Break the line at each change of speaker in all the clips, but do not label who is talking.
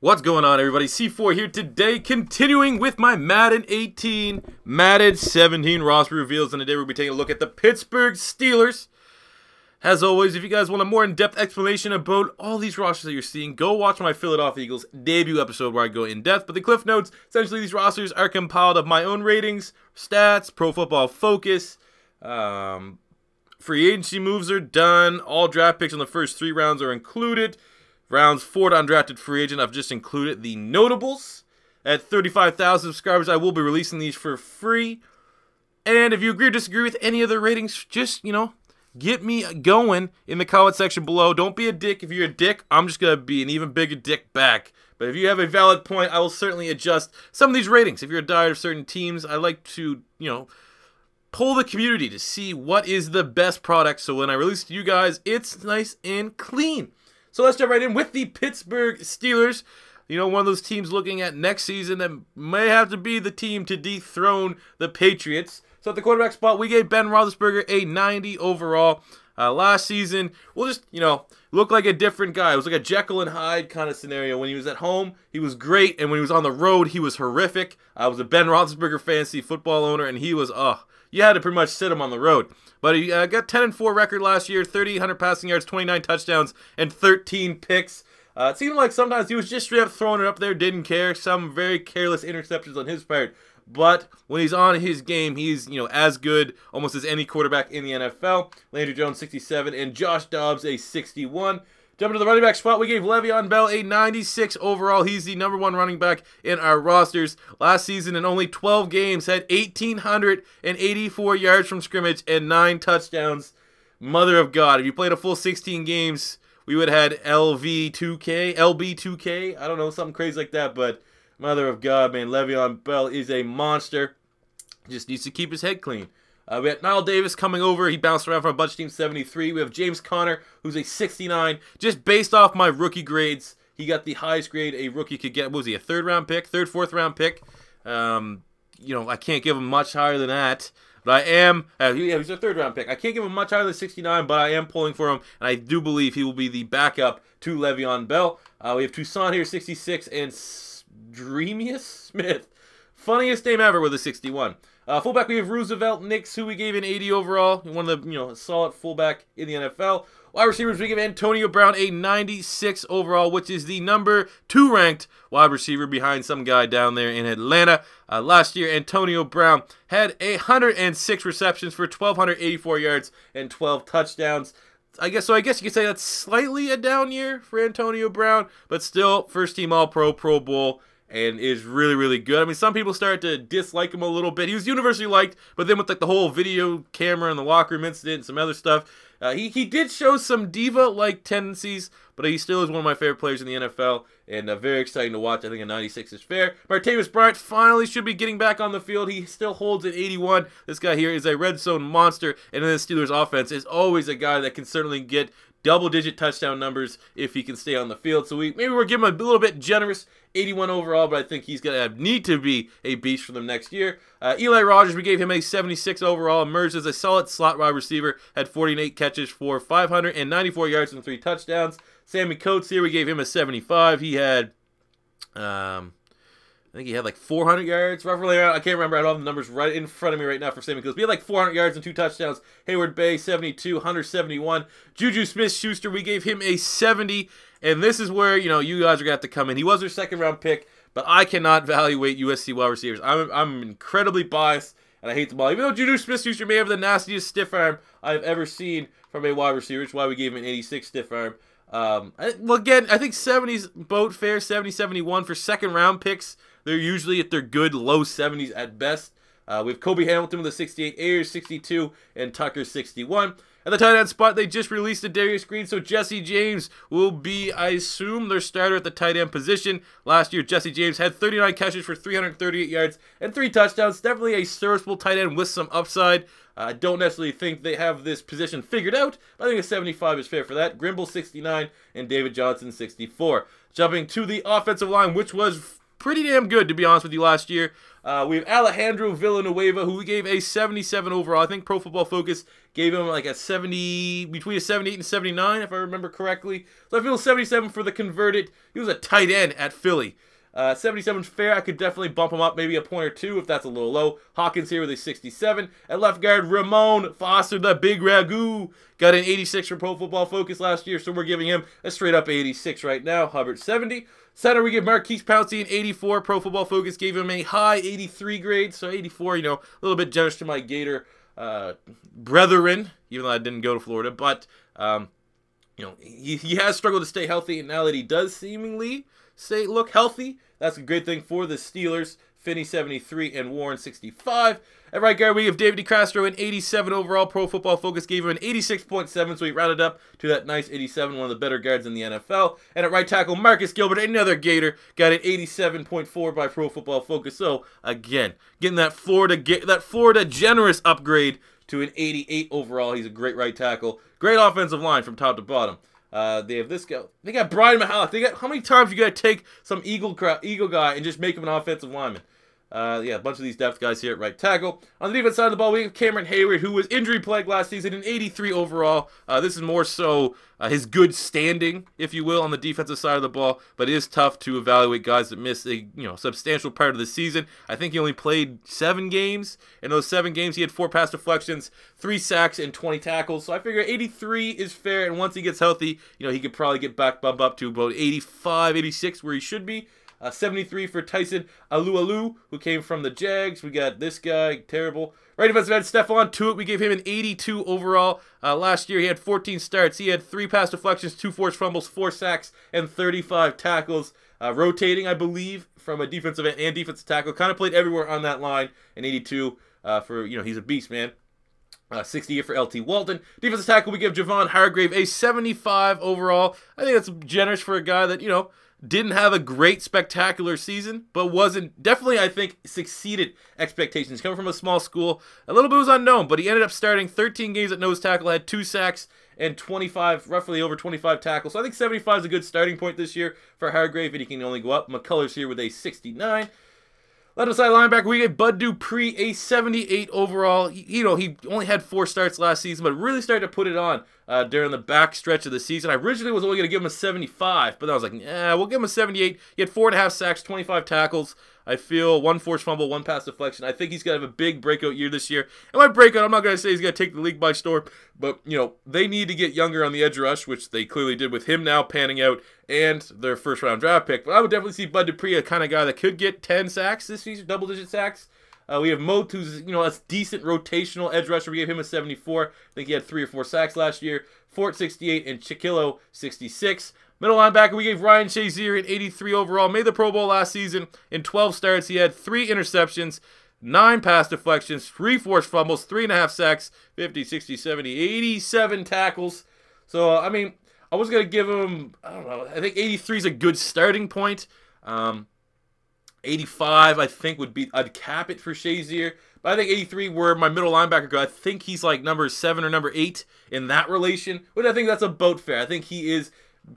What's going on, everybody? C4 here today, continuing with my Madden 18, Madden 17 roster reveals, and today we'll be taking a look at the Pittsburgh Steelers. As always, if you guys want a more in-depth explanation about all these rosters that you're seeing, go watch my Philadelphia Eagles debut episode where I go in-depth. But the cliff notes, essentially these rosters are compiled of my own ratings, stats, Pro Football Focus, free agency moves are done, all draft picks in the first 3 rounds are included. Rounds 4 to undrafted free agent, I've just included the notables. At 35,000 subscribers, I will be releasing these for free. And if you agree or disagree with any of the ratings, just, get me going in the comment section below. Don't be a dick. If you're a dick, I'm just going to be an even bigger dick back. But if you have a valid point, I will certainly adjust some of these ratings. If you're a diehard of certain teams, I like to, poll the community to see what is the best product. So when I release it to you guys, it's nice and clean. So let's jump right in with the Pittsburgh Steelers. One of those teams looking at next season that may have to be the team to dethrone the Patriots. So at the quarterback spot, we gave Ben Roethlisberger a 90 overall. Last season, we'll just, look like a different guy. It was like a Jekyll and Hyde kind of scenario. When he was at home, he was great, and when he was on the road, he was horrific. I was a Ben Roethlisberger fantasy football owner, and he was, you had to pretty much sit him on the road. But he got 10-4 record last year, 3,800 passing yards, 29 touchdowns, and 13 picks. It seemed like sometimes he was just straight up throwing it up there, didn't care. Some very careless interceptions on his part. But when he's on his game, he's, as good almost as any quarterback in the NFL. Landry Jones, 67, and Josh Dobbs, a 61. Jumping to the running back spot, we gave Le'Veon Bell a 96 overall. He's the #1 running back in our rosters. Last season, in only 12 games, had 1,884 yards from scrimmage and 9 touchdowns. Mother of God. If you played a full 16 games, we would have had LB2K, I don't know, something crazy like that. But mother of God, man, Le'Veon Bell is a monster. Just needs to keep his head clean. We have Niall Davis coming over. He bounced around from a bunch of teams, 73. We have James Conner, who's a 69. Just based off my rookie grades, he got the highest grade a rookie could get. What was he, a 3rd-round pick? 3rd, 4th-round pick? I can't give him much higher than that. But I am, he's a 3rd-round pick. I can't give him much higher than 69, but I am pulling for him. And I do believe he will be the backup to Le'Veon Bell. We have Toussaint here, 66, and Dreamius Smith. Funniest name ever with a 61. Fullback, we have Roosevelt Nix, who we gave an 80 overall. One of the, solid fullback in the NFL. Wide receivers, we give Antonio Brown a 96 overall, which is the #2 ranked wide receiver behind some guy down there in Atlanta. Last year, Antonio Brown had 106 receptions for 1,284 yards and 12 touchdowns. I guess you could say that's slightly a down year for Antonio Brown, but still first-team All-Pro, Pro Bowl, and is really, really good. I mean, some people started to dislike him a little bit. He was universally liked, but then with the whole video camera and the locker room incident and some other stuff, he did show some diva-like tendencies, but he still is one of my favorite players in the NFL, and very exciting to watch. I think a 96 is fair. Martavis Bryant finally should be getting back on the field. He still holds at 81. This guy here is a red zone monster, and in the Steelers offense is always a guy that can certainly get double-digit touchdown numbers if he can stay on the field. So maybe we're giving him a little bit generous, 81 overall, but I think he's going to need to be a beast for them next year. Eli Rogers, we gave him a 76 overall, emerged as a solid slot wide receiver, had 48 catches for 594 yards and 3 touchdowns. Sammy Coates here, we gave him a 75. He had, I think he had like 400 yards, roughly around. I can't remember. I don't have the numbers right in front of me right now for Sammy Coates. He had like 400 yards and 2 touchdowns. Hayward Bay, 72. Hunter, 71. Juju Smith-Schuster, we gave him a 70. And this is where, you guys are going to have to come in. He was their 2nd-round pick, but I cannot evaluate USC wide receivers. I'm incredibly biased, and I hate the ball. Even though Juju Smith-Schuster may have the nastiest stiff arm I've ever seen from a wide receiver, which is why we gave him an 86 stiff arm. Again, I think 70's boat fair, 70, 71 for 2nd-round picks. They're usually at their good low 70s at best. We have Kobe Hamilton with a 68, Ayers 62, and Tucker 61. At the tight end spot, they just released a Darius Green, so Jesse James will be, I assume, their starter at the tight end position. Last year, Jesse James had 39 catches for 338 yards and 3 touchdowns. Definitely a serviceable tight end with some upside. I don't necessarily think they have this position figured out, but I think a 75 is fair for that. Grimble, 69, and David Johnson, 64. Jumping to the offensive line, which was pretty damn good, to be honest with you, last year. We have Alejandro Villanueva, who we gave a 77 overall. I think Pro Football Focus gave him like a 70, between a 78 and 79, if I remember correctly. So I feel 77 for the converted. He was a tight end at Philly. 77 is fair. I could definitely bump him up maybe a point or two if that's a little low. Hawkins here with a 67. At left guard, Ramon Foster, the big ragu. Got an 86 for Pro Football Focus last year, so we're giving him a straight up 86 right now. Hubbard 70. Center, we give Marquise Pouncey an 84. Pro Football Focus gave him a high 83 grade, so 84, you know, a little bit generous to my Gator brethren, even though I didn't go to Florida. But, you know, he has struggled to stay healthy, and now that he does seemingly look healthy, that's a great thing for the Steelers. Finney 73 and Warren 65. At right guard, we have David DeCastro an 87 overall. Pro Football Focus gave him an 86.7, so he rounded up to that nice 87, one of the better guards in the NFL. And at right tackle, Marcus Gilbert, another Gator, got an 87.4 by Pro Football Focus. So again, getting that Florida generous upgrade to an 88 overall. He's a great right tackle. Great offensive line from top to bottom. They have this guy. They got Brian Mahalik. How many times you got to take some Eagle guy and just make him an offensive lineman? Yeah, a bunch of these depth guys here at right tackle. On the defense side of the ball, we have Cameron Hayward, who was injury-plagued last season, an 83 overall. This is more so his good standing, if you will, on the defensive side of the ball. But it is tough to evaluate guys that miss a substantial part of the season. I think he only played 7 games. In those 7 games, he had 4 pass deflections, 3 sacks, and 20 tackles. So I figure 83 is fair, and once he gets healthy, he could probably get bump up to about 85, 86, where he should be. 73 for Tyson Alualu, who came from the Jags. We got this guy, terrible. Right defensive end, Stephon Tuitt. We gave him an 82 overall. Last year, he had 14 starts. He had 3 pass deflections, 2 forced fumbles, 4 sacks, and 35 tackles. Rotating, I believe, from a defensive end and defensive tackle. Kind of played everywhere on that line. An 82 for, he's a beast, man. 60 here for LT Walton. Defensive tackle, we give Javon Hargrave a 75 overall. I think that's generous for a guy that, didn't have a great spectacular season, but definitely, I think, succeeded expectations. Coming from a small school, a little bit was unknown, but he ended up starting 13 games at nose tackle, had 2 sacks, and roughly over 25 tackles. So I think 75 is a good starting point this year for Hargrave, and he can only go up. McCullers here with a 69. Left side linebacker, we get Bud Dupree, a 78 overall. He only had 4 starts last season, but really started to put it on during the back stretch of the season. I originally was only going to give him a 75, but then I was like, nah, we'll give him a 78. He had 4.5 sacks, 25 tackles. I feel 1 forced fumble, 1 pass deflection. I think he's going to have a big breakout year this year. And by breakout, I'm not going to say he's going to take the league by storm, but, they need to get younger on the edge rush, which they clearly did with him now panning out and their first-round draft pick. But I would definitely see Bud Dupree, a kind of guy that could get 10 sacks this season, double-digit sacks. We have Moat, who's, a decent rotational edge rusher. We gave him a 74. I think he had 3 or 4 sacks last year. Fort 68 and Chiquillo 66. Middle linebacker, we gave Ryan Shazier an 83 overall. Made the Pro Bowl last season. In 12 starts, he had 3 interceptions, 9 pass deflections, 3 forced fumbles, 3.5 sacks, 50, 60, 70, 87 tackles. So, I mean, I was going to give him, I don't know, I think 83 is a good starting point. 85, I think, I'd cap it for Shazier. But I think 83, where my middle linebacker go, I think he's like number 7 or number 8 in that relation, which I think that's about fair. I think he is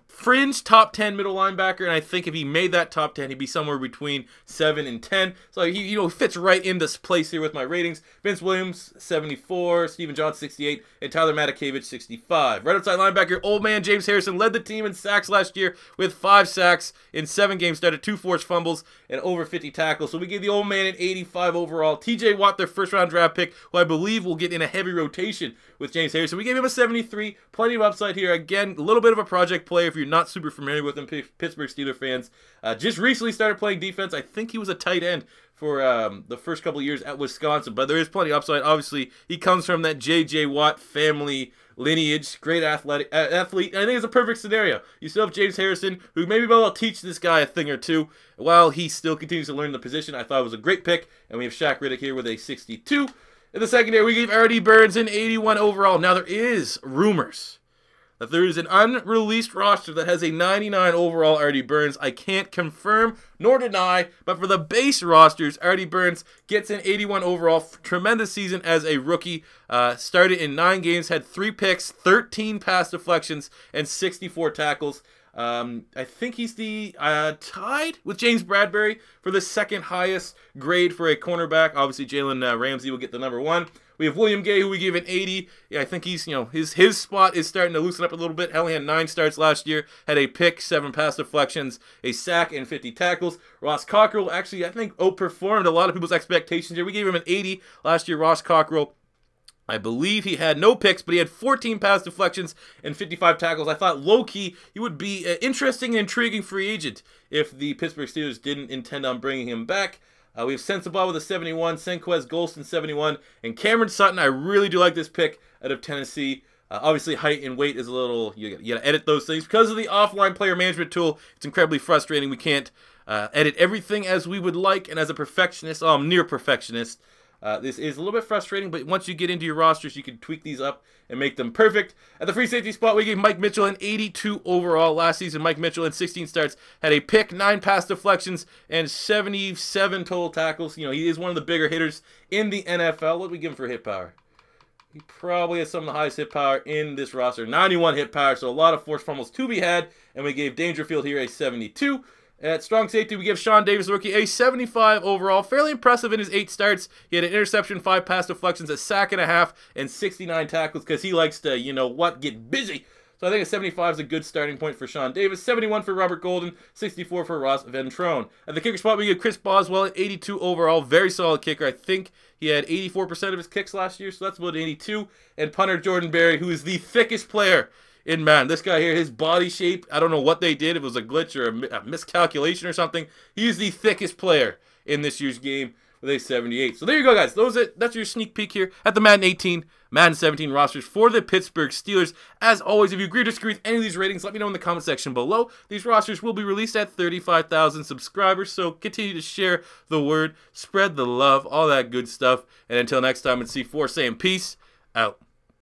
fringe top 10 middle linebacker, and I think if he made that top 10, he'd be somewhere between 7 and 10. So he fits right in this place here with my ratings. Vince Williams 74, Stephen Johnson 68, and Tyler Matakevich 65. Right outside linebacker, old man James Harrison led the team in sacks last year with 5 sacks in 7 games started, 2 forced fumbles, and over 50 tackles. So we gave the old man an 85 overall. TJ Watt, their first-round draft pick, who I believe will get in a heavy rotation with James Harrison. We gave him a 73. Plenty of upside here. Again, a little bit of a project player if you're not super familiar with him, Pittsburgh Steelers fans. Just recently started playing defense. I think he was a tight end for the first couple of years at Wisconsin, but there is plenty of upside. Obviously, he comes from that J.J. Watt family lineage, great athlete. I think it's a perfect scenario. You still have James Harrison, who maybe will teach this guy a thing or two while he still continues to learn the position. I thought it was a great pick, and we have Shaq Riddick here with a 62. In the secondary, we gave Artie Burns an 81 overall. Now, there is rumors that there is an unreleased roster that has a 99 overall Artie Burns. I can't confirm nor deny, but for the base rosters, Artie Burns gets an 81 overall. Tremendous season as a rookie. Started in 9 games, had 3 picks, 13 pass deflections, and 64 tackles. I think he's the tied with James Bradbury for the second highest grade for a cornerback. Obviously, Jalen Ramsey will get the number 1. We have William Gay, who we gave an 80. Yeah, I think he's, his spot is starting to loosen up a little bit. Hell, he had 9 starts last year, had a pick, 7 pass deflections, a sack, and 50 tackles. Ross Cockrell actually, I think, outperformed a lot of people's expectations here. We gave him an 80 last year. Ross Cockrell, I believe he had no picks, but he had 14 pass deflections and 55 tackles. I thought, low-key, he would be an interesting and intriguing free agent if the Pittsburgh Steelers didn't intend on bringing him back. We have Sensabaugh with a 71, Senquez Golston 71, and Cameron Sutton. I really do like this pick out of Tennessee. Obviously, height and weight is a little, you got to edit those things. Because of the offline player management tool, it's incredibly frustrating. We can't edit everything as we would like, and as a perfectionist, I'm near perfectionist. This is a little bit frustrating, but once you get into your rosters, you can tweak these up and make them perfect. At the free safety spot, we gave Mike Mitchell an 82 overall. Last season, Mike Mitchell in 16 starts had a pick, 9 pass deflections, and 77 total tackles. He is one of the bigger hitters in the NFL. What did we give him for hit power? He probably has some of the highest hit power in this roster. 91 hit power, so a lot of forced fumbles to be had. And we gave Dangerfield here a 72. At strong safety, we give Sean Davis, rookie, a 75 overall. Fairly impressive in his 8 starts. He had an interception, 5 pass deflections, a sack and a half, and 69 tackles because he likes to, get busy. So I think a 75 is a good starting point for Sean Davis. 71 for Robert Golden, 64 for Ross Ventrone. At the kicker spot, we give Chris Boswell an 82 overall. Very solid kicker. I think he had 84% of his kicks last year, so that's about 82. And punter Jordan Berry, who is the thickest player in Madden. This guy here, his body shape, I don't know what they did. If it was a glitch or a miscalculation or something. He's the thickest player in this year's game with a 78. So there you go, guys. That's your sneak peek here at the Madden 18, Madden 17 rosters for the Pittsburgh Steelers. As always, if you agree or disagree with any of these ratings, let me know in the comment section below. These rosters will be released at 35,000 subscribers, so continue to share the word, spread the love, all that good stuff. And until next time, it's C4 saying peace out.